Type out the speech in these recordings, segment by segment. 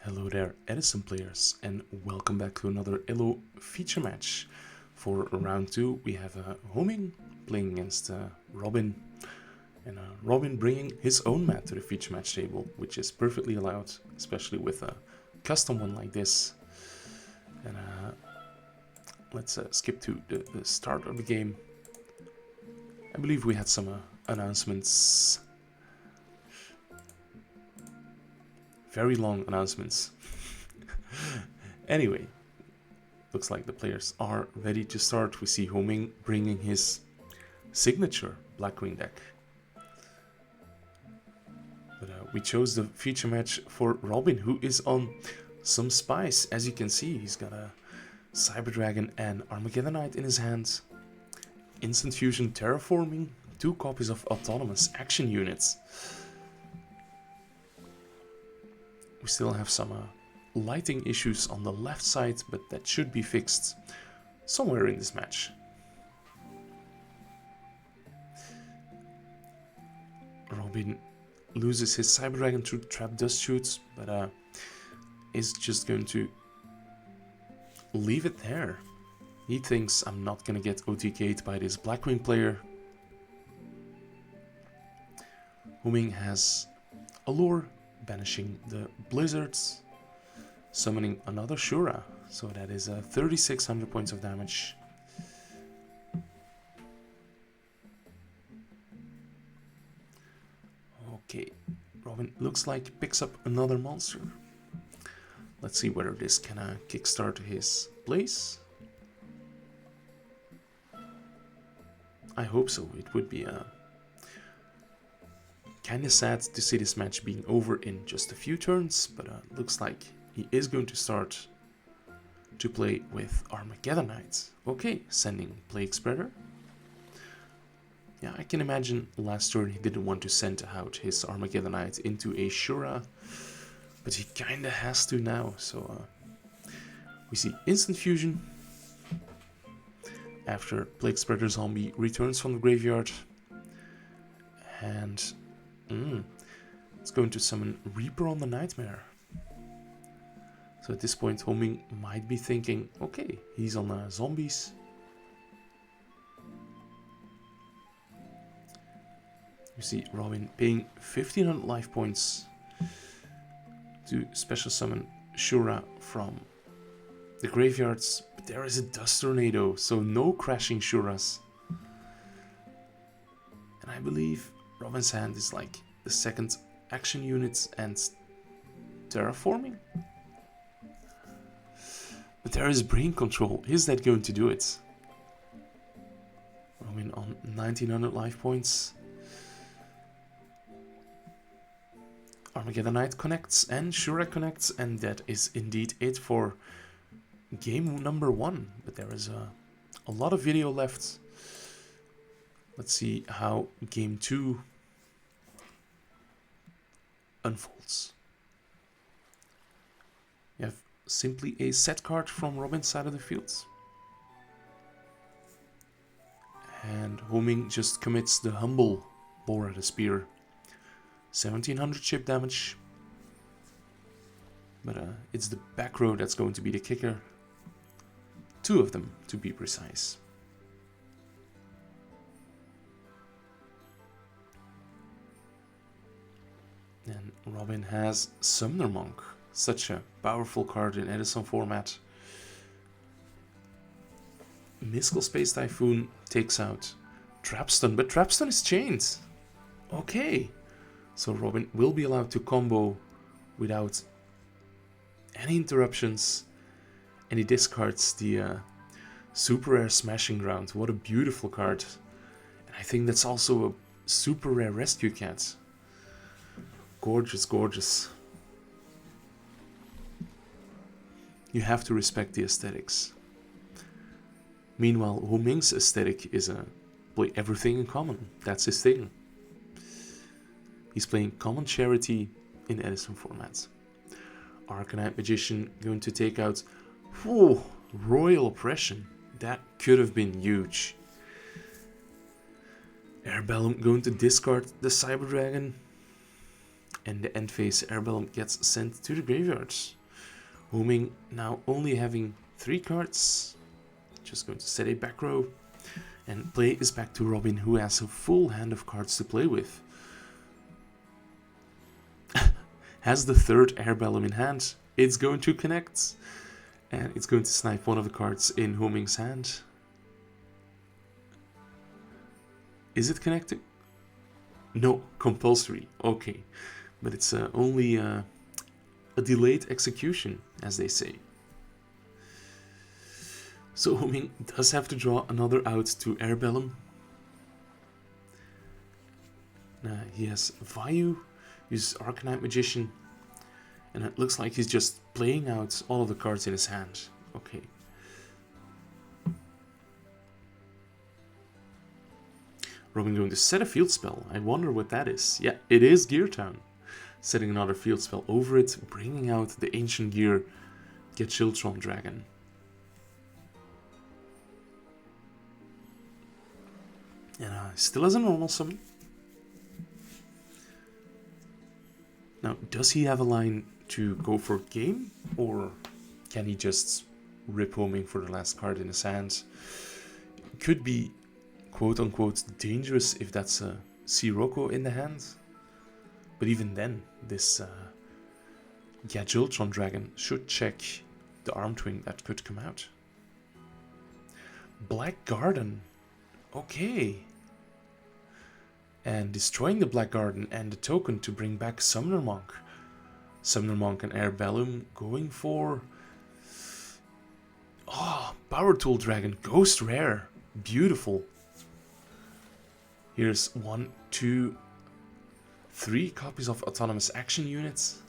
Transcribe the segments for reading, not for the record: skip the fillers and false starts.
Hello there, Edison players, and welcome back to another ELLO feature match. For round 2, we have Ho-Ming playing against Robin, and Robin bringing his own mat to the feature match table, which is perfectly allowed, especially with a custom one like this. And let's skip to the start of the game. I believe we had some announcements. Very long announcements. Anyway, looks like the players are ready to start. We see Ho-Ming bringing his signature Blackwing deck. But we chose the feature match for Robin, who is on some spice. As you can see, he's got a Cyber Dragon and Armageddonite in his hands. Instant Fusion Terraforming, 2 copies of Autonomous Action Units. We still have some lighting issues on the left side, but that should be fixed somewhere in this match. Robin loses his Cyber Dragon through Trap Dust Shoots, but is just going to leave it there. He thinks I'm not going to get OTK'd by this Blackwing player. Ho-Ming has Allure, banishing the blizzards, summoning another Shura, so that is 3600 points of damage. Okay, Robin looks like picks up another monster. Let's see whether this can kickstart his plays. I hope so. It would be kinda sad to see this match being over in just a few turns, but looks like he is going to start to play with Armageddonite. Okay, sending Plague Spreader. Yeah, I can imagine last turn he didn't want to send out his Armageddonite into a Shura, but he kinda has to now, so we see Instant Fusion after Plague Spreader Zombie returns from the graveyard, and it's going to summon Reaper on the Nightmare. So at this point, Ho-Ming might be thinking, okay, he's on zombies. You see Robin paying 1500 life points to special summon Shura from the graveyards, but there is a Dust Tornado, so no crashing Shuras. And I believe Robin's hand is like the second action unit and terraforming. But there is brain control. Is that going to do it? Robin on 1900 life points. Armageddonite connects and Shura connects, and that is indeed it for game number 1. But there is a lot of video left. Let's see how game 2 unfolds. You have simply a set card from Robin's side of the field. And Ho-Ming just commits the humble Boar the Spear. 1700 chip damage. But it's the back row that's going to be the kicker. 2 of them, to be precise. And Robin has Summoner Monk, such a powerful card in EDISON format. Mystical Space Typhoon takes out Trapstun, but Trapstun is chained. Okay, so Robin will be allowed to combo without any interruptions, and he discards the super rare Smashing Ground. What a beautiful card. And I think that's also a super rare Rescue Cat. Gorgeous, gorgeous. You have to respect the aesthetics. Meanwhile, Ho-Ming's aesthetic is play everything in common. That's his thing. He's playing Common Charity in EDISON format. Arcanite Magician going to take out Royal Oppression. That could have been huge. Airbellum going to discard the Cyber Dragon. And the end phase Airbellum gets sent to the graveyards. Ho-Ming now only having 3 cards. Just going to set a back row. And play is back to Robin, who has a full hand of cards to play with. Has the 3rd Airbellum in hand. It's going to connect. And it's going to snipe one of the cards in Ho-Ming's hand. Is it connecting? No, compulsory. Okay. But it's only a delayed execution, as they say. So Ho-Ming does have to draw another out to Airbellum. He has Vayu, uses Arcanite Magician, and it looks like he's just playing out all of the cards in his hand. Okay. Robin going to set a field spell. I wonder what that is. Yeah, it is Geartown. Setting another field spell over it, bringing out the Ancient Gear Geartown Dragon. And still has a normal summon. Now, does he have a line to go for game? Or can he just rip Ho-Ming for the last card in his hand? Could be quote-unquote dangerous if that's a Sirocco in the hand. But even then, this Geartown Dragon should check the Armtwing that could come out. Black Garden. Okay. And destroying the Black Garden and the token to bring back Summoner Monk. Summoner Monk and Airbellum going for... Oh, Power Tool Dragon, Ghost Rare. Beautiful. Here's 1, 2, 3 copies of Autonomous Action Units.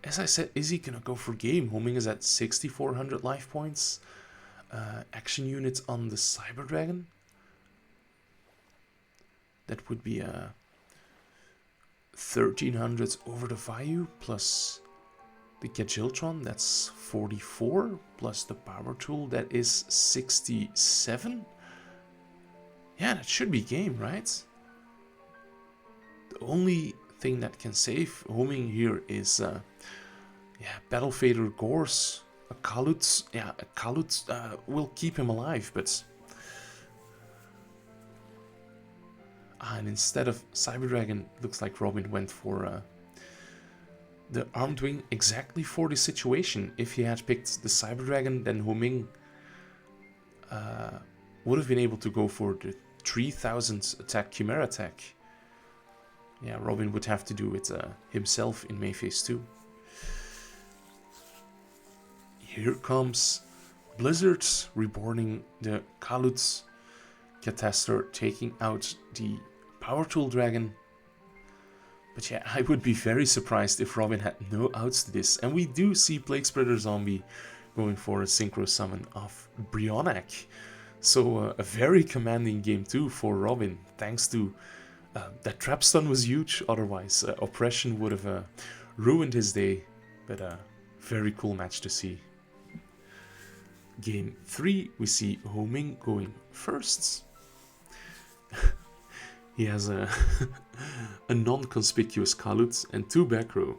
As I said, is he gonna go for game? Ho-Ming is at 6,400 life points. Action units on the Cyber Dragon. That would be 1,300 over the Vayu plus the Geartown. That's 44 plus the Power Tool. That is 67. Yeah, that should be game, right? The only thing that can save Ho-Ming here is Battle Fader Gorse. A Kalut, yeah, a Kalut will keep him alive, but... and instead of Cyber Dragon, looks like Robin went for the Armtwing exactly for the situation. If he had picked the Cyber Dragon, then Ho-Ming would have been able to go for the 3000 attack Chimera attack. Yeah, Robin would have to do it himself in Mayphase 2. Here comes Blizzards reborning the Kalut Catastor, taking out the Power Tool Dragon. But yeah, I would be very surprised if Robin had no outs to this. And we do see Plague Spreader Zombie going for a Synchro Summon of Brionac. So a very commanding game too for Robin, thanks to that Trap Stun was huge. Otherwise, Oppression would have ruined his day. But very cool match to see. Game 3, we see Ho-Ming going first. He has a non-conspicuous Kalut and 2 back row.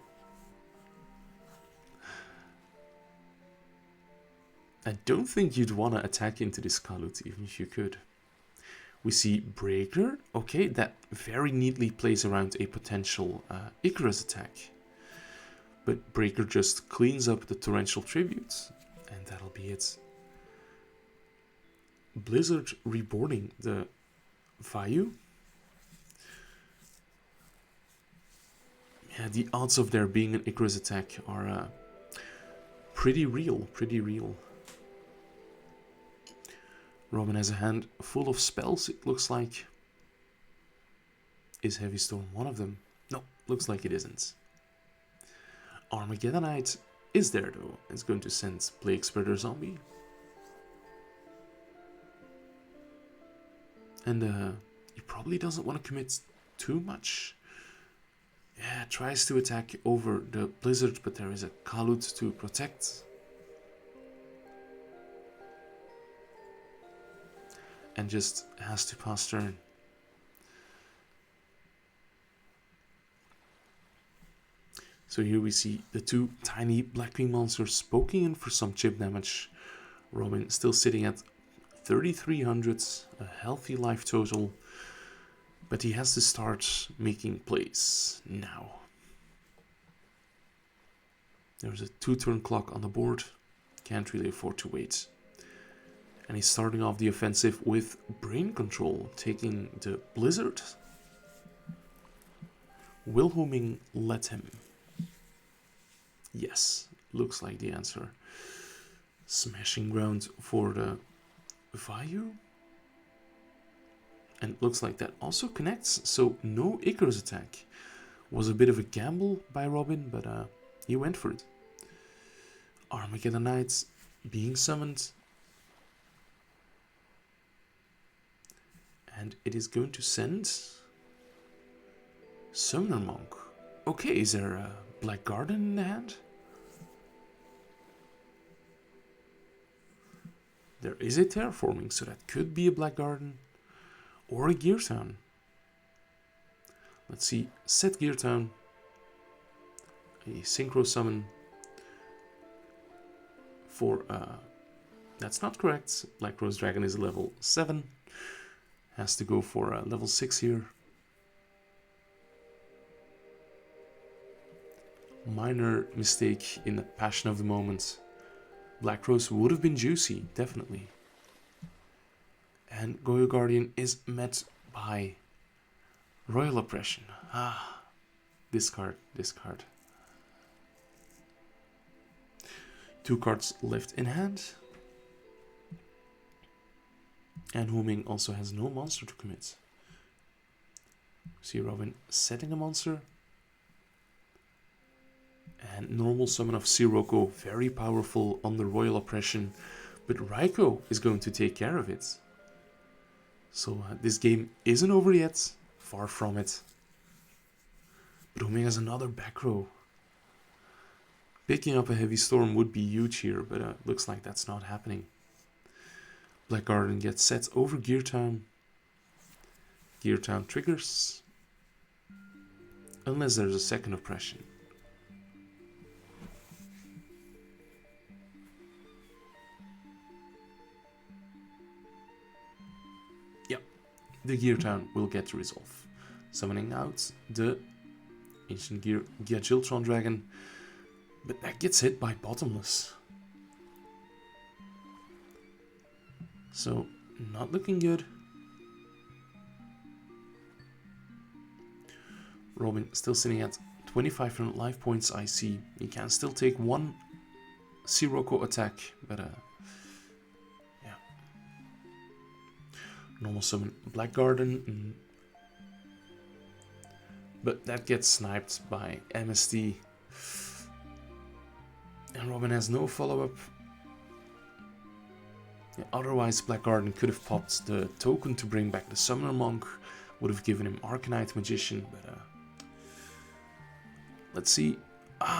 I don't think you'd want to attack into this Kalut, even if you could. We see Breaker. Okay, that very neatly plays around a potential Icarus attack. But Breaker just cleans up the Torrential Tributes, and that'll be it. Blizzard reborning the Vayu. Yeah, the odds of there being an Icarus attack are pretty real, Robin has a hand full of spells, it looks like. Is Heavy Storm one of them? No, looks like it isn't. Armageddonite is there though. It's going to send Plague Spreader Zombie. And he probably doesn't want to commit too much. Yeah, tries to attack over the Blizzard, but there is a Kalut to protect. And just has to pass turn. So here we see the two tiny Blackwing monsters poking in for some chip damage. Robin still sitting at 3,300, a healthy life total. But he has to start making plays now. There's a 2-turn clock on the board. Can't really afford to wait. And he's starting off the offensive with Brain Control, taking the Blizzard. Will Ho-Ming let him? Yes, looks like the answer. Smashing Ground for the Vayu. And looks like that also connects, so no Icarus attack. Was a bit of a gamble by Robin, but he went for it. Armageddon Knights being summoned. And it is going to send Summoner Monk. Okay, is there a Black Garden in the hand? There is a Terraforming, so that could be a Black Garden or a Geartown. Let's see, set Geartown, a Synchro Summon for, that's not correct, Black Rose Dragon is level 7. Has to go for level 6 here. Minor mistake in the passion of the moment. Black Rose would have been juicy, definitely. And Goyo Guardian is met by Royal Oppression. Ah, discard, discard. 2 cards left in hand. And Ho-Ming also has no monster to commit. See Robin setting a monster. And normal summon of Sirocco, very powerful under Royal Oppression. But Raikou is going to take care of it. So this game isn't over yet, far from it. But Ho-Ming has another back row. Picking up a Heavy Storm would be huge here, but looks like that's not happening. Black Garden gets set over Geartown. Geartown triggers. Unless there's a second oppression. Yep, the Geartown will get to resolve. Summoning out the Ancient Geartown Dragon. But that gets hit by Bottomless. So, not looking good. Robin still sitting at 2,500 life points, I see. He can still take one Sirocco attack, but yeah. Normal summon Black Garden. But that gets sniped by MST. And Robin has no follow-up. Yeah, otherwise, Black Garden could have popped the token to bring back the Summoner Monk, would have given him Arcanite Magician, but let's see.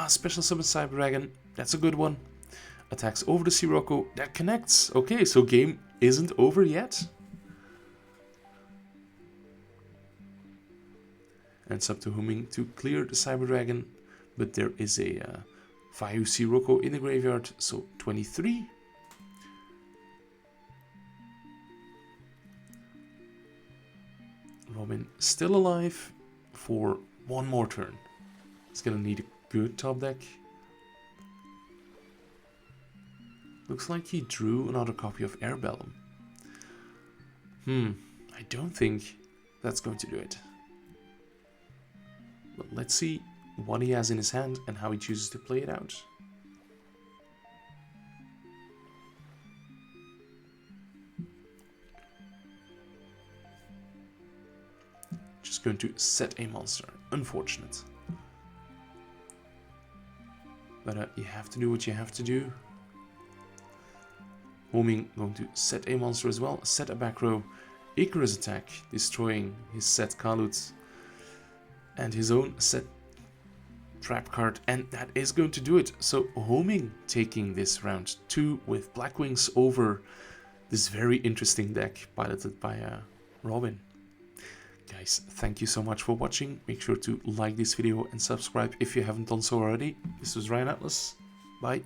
Special Summon Cyber Dragon, that's a good one. Attacks over the Sirocco, that connects. Okay, so game isn't over yet. And it's up to Ho-Ming to clear the Cyber Dragon, but there is a Vayu Sirocco in the graveyard, so 23. Robin still alive for one more turn. He's gonna need a good top deck. Looks like he drew another copy of Airbellum. I don't think that's going to do it. But let's see what he has in his hand and how he chooses to play it out. Just going to set a monster. Unfortunate. But you have to do what you have to do. Ho-Ming going to set a monster as well. Set a back row. Icarus attack, destroying his set Kalut. And his own set trap card. And that is going to do it. So Ho-Ming taking this round 2 with Blackwings over this very interesting deck piloted by Robin. Guys, thank you so much for watching. Make sure to like this video and subscribe if you haven't done so already. This was Ryan Atlas. Bye.